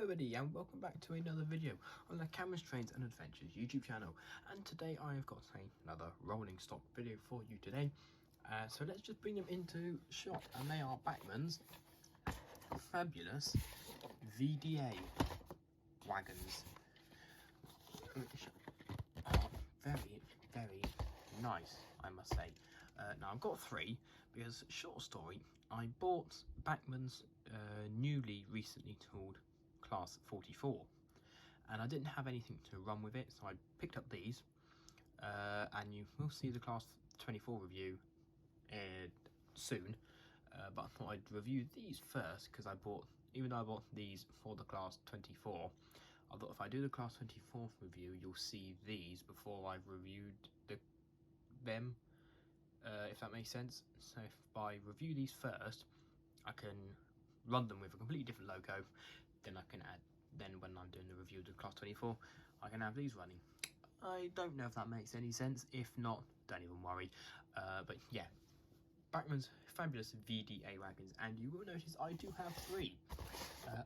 everybody and welcome back to another video on the Cameras, Trains and Adventures YouTube channel. And today I have got another rolling stock video for you today. So let's just bring them into shot, and they are Bachmann's fabulous VDA wagons, which are very, very nice, I must say. Now I've got three because, short story, I bought Bachmann's newly recently tooled Class 44 and I didn't have anything to run with it, so I picked up these and you will see the Class 24 review soon, but I thought I'd review these first because even though I bought these for the Class 24, I thought if I do the Class 24 review you'll see these before I've reviewed them, if that makes sense. So if I review these first, I can run them with a completely different logo, then when I'm doing the review of the Class 24 I can have these running. I don't know if that makes any sense. If not, don't even worry. But yeah, Bachmann's fabulous VDA wagons, and you will notice I do have three.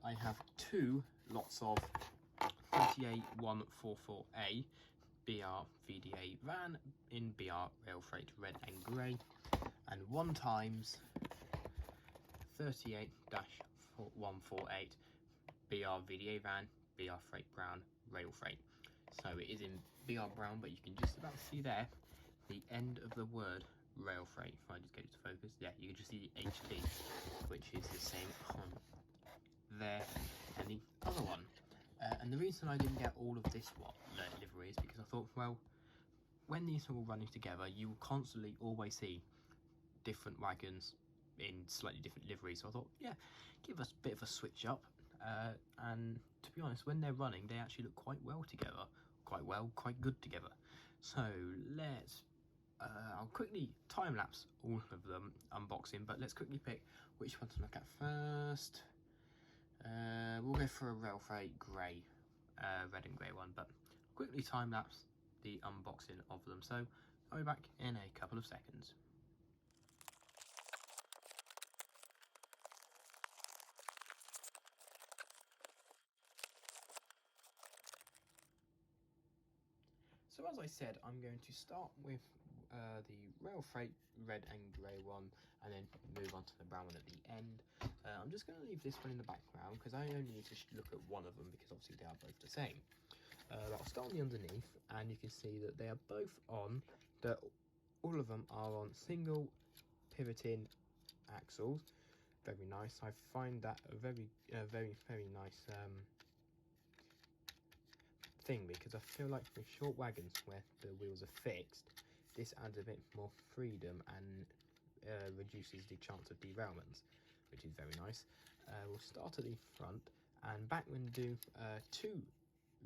I have two lots of 38144A BR VDA van in BR Rail Freight red and grey, and 1 times 38-148 BR VDA van BR Freight brown rail freight. So it is in BR brown, but you can just about see there the end of the word rail freight. If I just get it to focus, yeah, you can just see the HT, which is the same on there and the other one. And the reason I didn't get all of this livery is because I thought, well, when these are all running together, you will constantly always see different wagons in slightly different liveries. So I thought, yeah, give us a bit of a switch up. And to be honest, when they're running, they actually look quite well together. Quite good together. So let's, I'll quickly time-lapse all of them unboxing, but let's quickly pick which one to look at first. We'll go for a rail freight grey, red and grey one, but quickly time-lapse the unboxing of them. So I'll be back in a couple of seconds. So as I said, I'm going to start with the rail freight red and grey one, and then move on to the brown one at the end. I'm just going to leave this one in the background because I only need to look at one of them, because obviously they are both the same. I'll start on the underneath, and you can see that they are both on, all of them are on single pivoting axles. Very nice. I find that a very nice thing, because I feel like with short wagons where the wheels are fixed, this adds a bit more freedom and reduces the chance of derailments, which is very nice. We'll start at the front, and Bachmann do two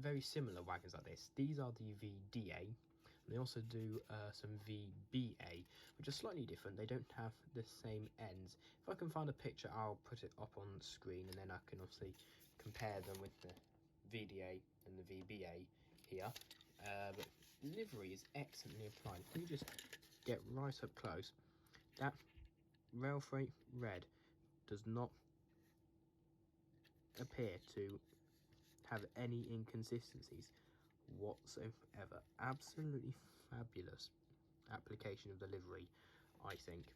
very similar wagons like this. These are the VDA. They also do some VBA, which are slightly different. They don't have the same ends. If I can find a picture, I'll put it up on the screen, and then I can obviously compare them with the VDA and the VBA here. But livery is excellently applied. If you just get right up close, that rail freight red does not appear to have any inconsistencies whatsoever. Absolutely fabulous application of the livery, I think.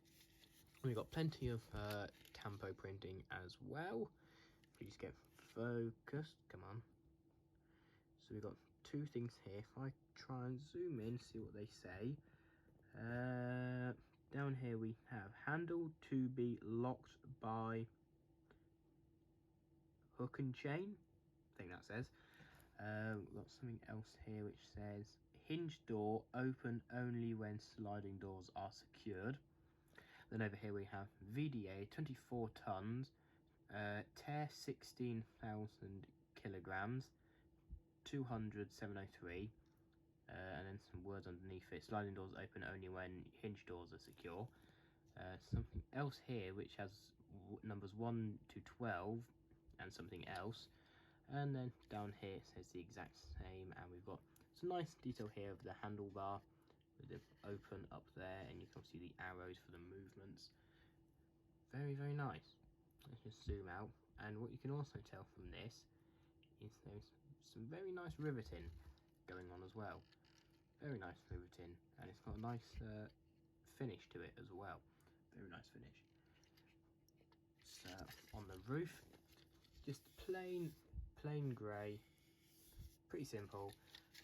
We've got plenty of tampo printing as well. Please get focused, come on. So we've got two things here. If I try and zoom in, see what they say. Down here we have handle to be locked by hook and chain, I think that says. We've got something else here which says hinge door open only when sliding doors are secured. Then over here we have VDA 24 tons, tear 16,000 kilograms, 200,703, and then some words underneath it. Sliding doors open only when hinge doors are secure. Something else here which has numbers 1 to 12 and something else, and then down here it says the exact same. And we've got some nice detail here of the handlebar with the open up there, and you can see the arrows for the movements. Very nice. Let's just zoom out, and what you can also tell from this is there's some very nice riveting going on as well. Very nice riveting, and it's got a nice finish to it as well. Very nice finish. So on the roof, just plain grey, pretty simple.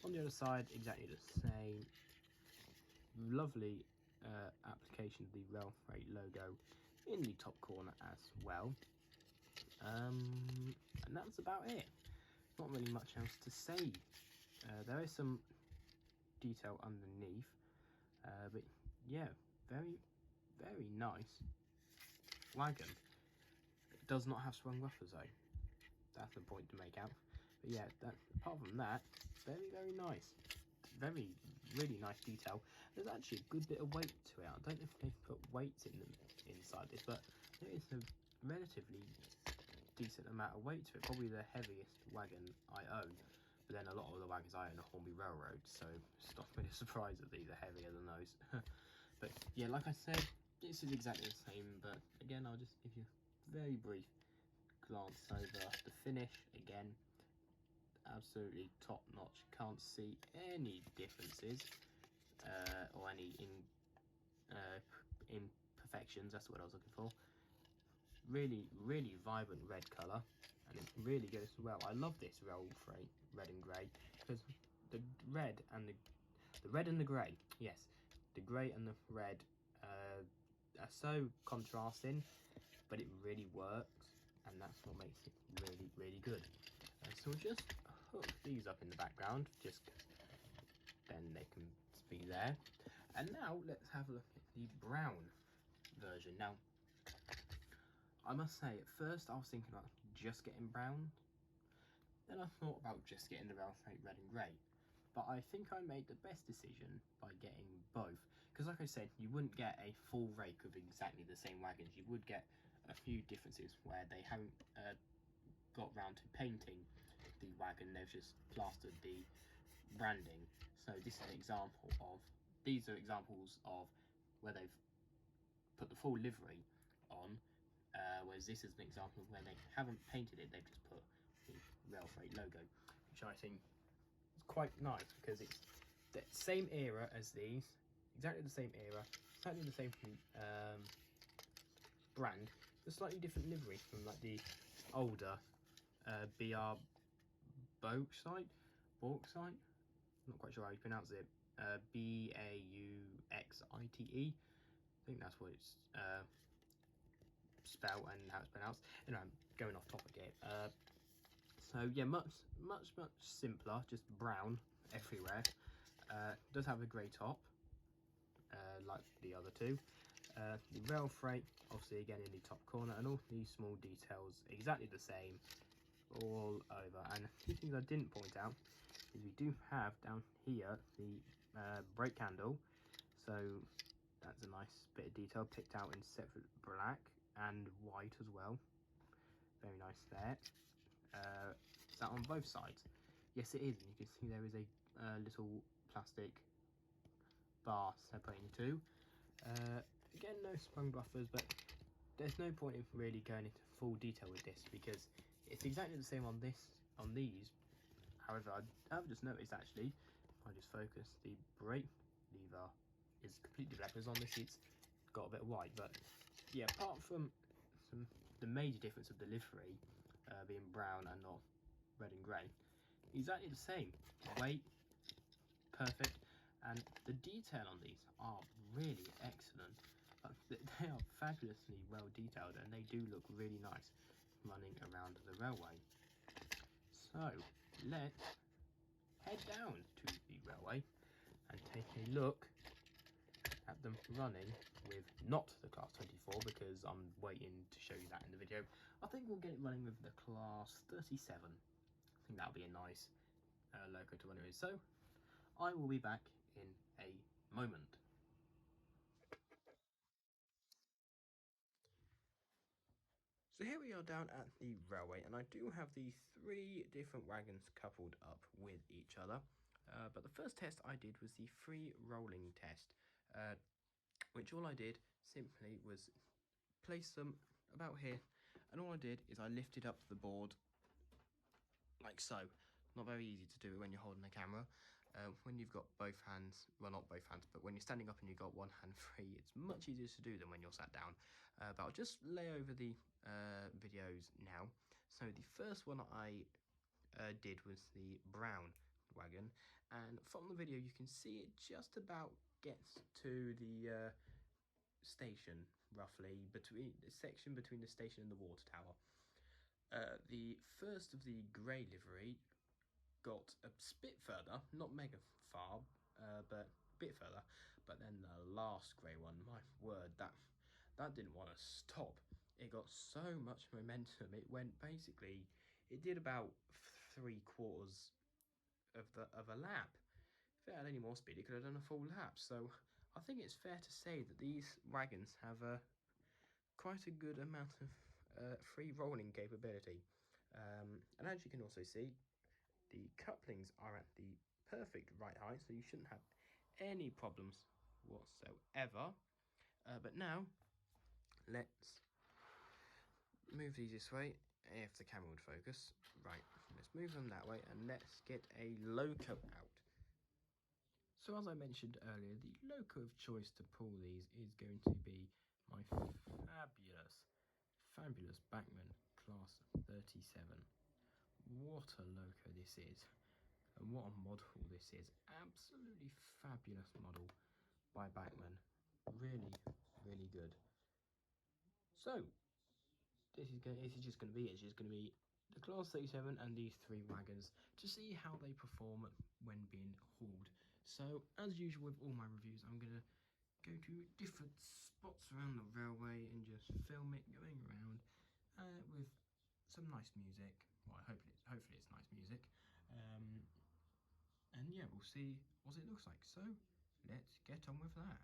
On the other side, exactly the same. Lovely application of the rail freight logo in the top corner as well. And that's about it. Not really much else to say. There is some detail underneath, but yeah, very nice wagon. It does not have sprung buffers though. That's the point to make out. But yeah, apart from that, very nice. Really nice detail. There's actually a good bit of weight to it. I don't know if they've put weights in them inside this, but there is a relatively decent amount of weight to it. Probably the heaviest wagon I own. But then a lot of the wagons I own are Hornby Railroad, so it's not really a surprise that these are heavier than those. But yeah, like I said, this is exactly the same, but again, I'll just give you a very brief glance over the finish. Again, absolutely top notch. Can't see any differences or any imperfections. That's what I was looking for. Really vibrant red colour, and it really goes well. I love this rail freight red and grey, because the red and the grey, yes, the grey and the red are so contrasting, but it really works, and that's what makes it really good. So we'll just hook these up in the background, just then they can be there. And now let's have a look at the brown version. Now, I must say, at first I was thinking about just getting brown. Then I thought about just getting the rail freight red and grey. But I think I made the best decision by getting both. Because like I said, you wouldn't get a full rake of exactly the same wagons. You would get a few differences where they haven't got round to painting the wagon. They've just plastered the branding. So this is an example of, these are examples of where they've put the full livery on. Whereas this is an example of where they haven't painted it, they've just put the rail freight logo, which I think is quite nice, because it's the same era as these, exactly the same era, exactly the same brand, a slightly different livery from like the older BR Bauxite, not quite sure how you pronounce it, Bauxite, I think that's what it's spelled and how it's pronounced. Anyway, I'm going off topic here. So yeah, much simpler, just brown everywhere. Does have a grey top, like the other two. The rail freight, obviously again in the top corner, and all these small details exactly the same all over. And a few things I didn't point out is we do have down here the brake handle, so that's a nice bit of detail picked out in separate black and white as well. Very nice there. Is that on both sides? Yes, it is. And you can see there is a little plastic bar separating the two. Again, no sprung buffers, but there's no point in really going into full detail with this, because it's exactly the same on these. However, I've just noticed, actually, if I just focus, the brake lever is completely black, whereas on this it's got a bit of white. But yeah, apart from the major difference of the livery being brown and not red and grey, exactly the same. Weight, perfect, and the detail on these are really excellent. They are fabulously well detailed, and they do look really nice running around the railway. So let's head down to the railway and take a look at them running with not the class 24, because I'm waiting to show you that in the video. I think we'll get it running with the class 37. I think that'll be a nice loco to run it with. So I will be back in a moment. So here we are down at the railway, and I do have the 3 different wagons coupled up with each other. But the first test I did was the free rolling test, which all I did simply was place them about here, and all I did is I lifted up the board like so. Not very easy to do when you're holding the camera. When you've got both hands, well, not both hands, but when you're standing up and you've got one hand free, it's much easier to do than when you're sat down. But I'll just lay over the videos now. So the first one I did was the brown wagon, and from the video you can see it just about gets to the station, roughly, between the section between the station and the water tower. The first of the grey livery got a bit further, not mega far, but a bit further. But then the last grey one, my word, that didn't want to stop. It got so much momentum. It went basically, it did about 3/4 of a lap. If it had any more speed, it could have done a full lap. So I think it's fair to say that these wagons have quite a good amount of free rolling capability. And as you can also see, the couplings are at the perfect right height, so you shouldn't have any problems whatsoever. But now, let's move these this way, if the camera would focus. Right, let's move them that way, and let's get a loco out. So as I mentioned earlier, the loco of choice to pull these is going to be my fabulous Bachmann Class 37. What a loco this is, and what a model this is. Absolutely fabulous model by Bachmann. Really, really good. So this is just going to be the Class 37 and these three wagons to see how they perform when being hauled. So as usual with all my reviews, I'm going to go to different spots around the railway and just film it going around with some nice music. Well, hopefully it's nice music. And yeah, we'll see what it looks like. So let's get on with that.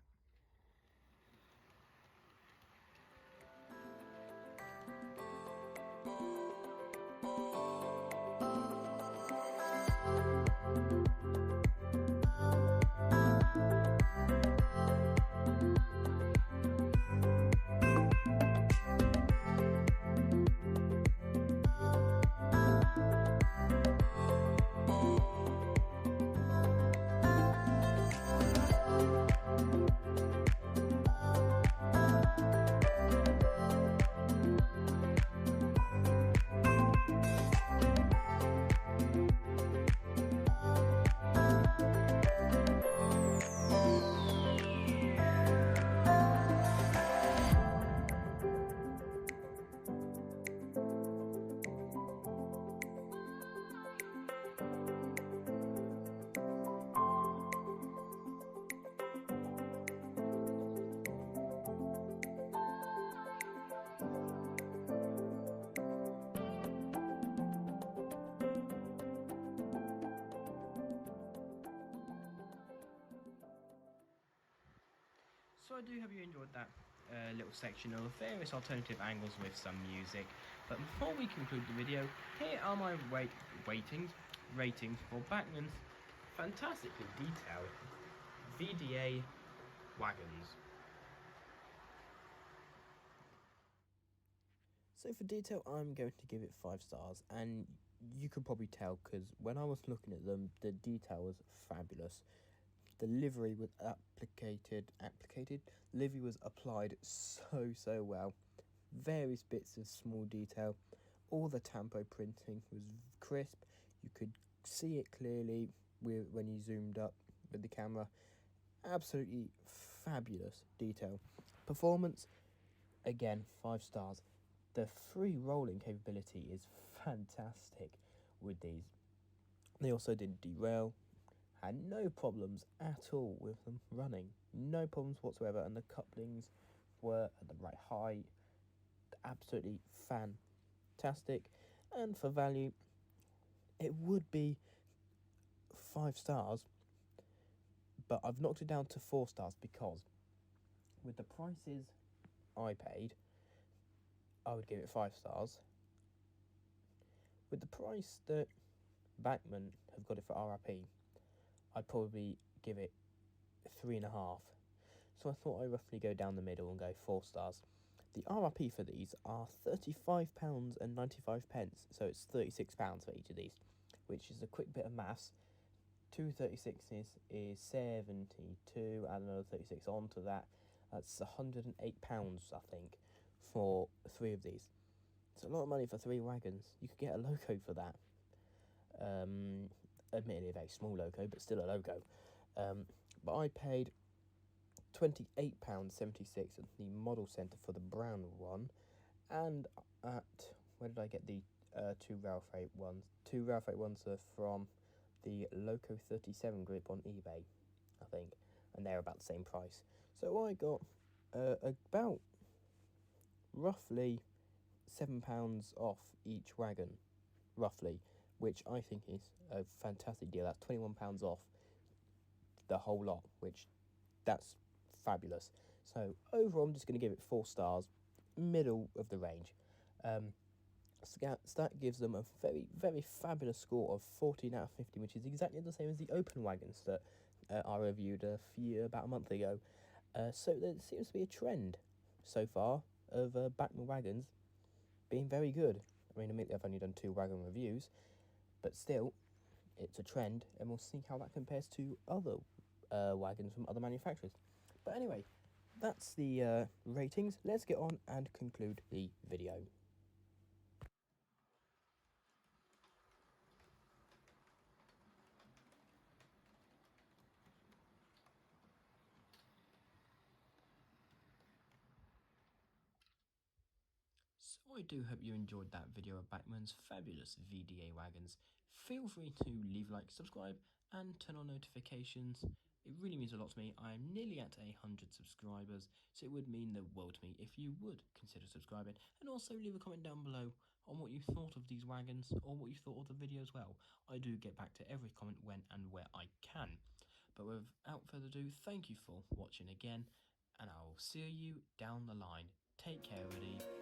So I do hope you enjoyed that little section of various alternative angles with some music. But before we conclude the video, here are my ratings for Bachmann's fantastically detailed VDA wagons. So for detail, I'm going to give it 5 stars, and you could probably tell because when I was looking at them, the detail was fabulous. The livery was livery was applied so well. Various bits of small detail. All the tampo printing was crisp. You could see it clearly when you zoomed up with the camera. Absolutely fabulous detail. Performance, again, 5 stars. The free rolling capability is fantastic with these. They also didn't derail. Had no problems at all with them running. No problems whatsoever, and the couplings were at the right height. Absolutely fantastic. And for value, it would be 5 stars, but I've knocked it down to 4 stars because with the prices I paid, I would give it 5 stars. With the price that Bachmann have got it for RRP, I'd probably give it 3.5. So I thought I'd roughly go down the middle and go 4 stars. The RRP for these are £35.95, so it's £36 for each of these. which is a quick bit of maths. 236s is 72, add another 36 onto that. That's £108, I think, for 3 of these. It's a lot of money for 3 wagons. You could get a loco for that. Admittedly a very small loco, but still a loco. But I paid £28.76 at the model centre for the brown one, and at, where did I get the 2 rail freight ones? 2 rail freight ones are from the Loco 37 group on eBay, I think, and they're about the same price. So I got about roughly £7 off each wagon, roughly, which I think is a fantastic deal. That's £21 off the whole lot, which that's fabulous. So overall, I'm just going to give it 4 stars, middle of the range. That gives them a very, very fabulous score of 14 out of 50, which is exactly the same as the open wagons that I reviewed about a month ago. So there seems to be a trend so far of Bachmann wagons being very good. I mean, admittedly, I've only done 2 wagon reviews, but still, it's a trend, and we'll see how that compares to other wagons from other manufacturers. But anyway, that's the ratings. Let's get on and conclude the video. So I do hope you enjoyed that video of Bachmann's fabulous VDA wagons. Feel free to leave a like, subscribe, and turn on notifications. It really means a lot to me. I am nearly at 100 subscribers, so it would mean the world to me if you would consider subscribing. And also leave a comment down below on what you thought of these wagons, or what you thought of the video as well. I do get back to every comment when and where I can. But without further ado, thank you for watching again, and I'll see you down the line. Take care, everybody.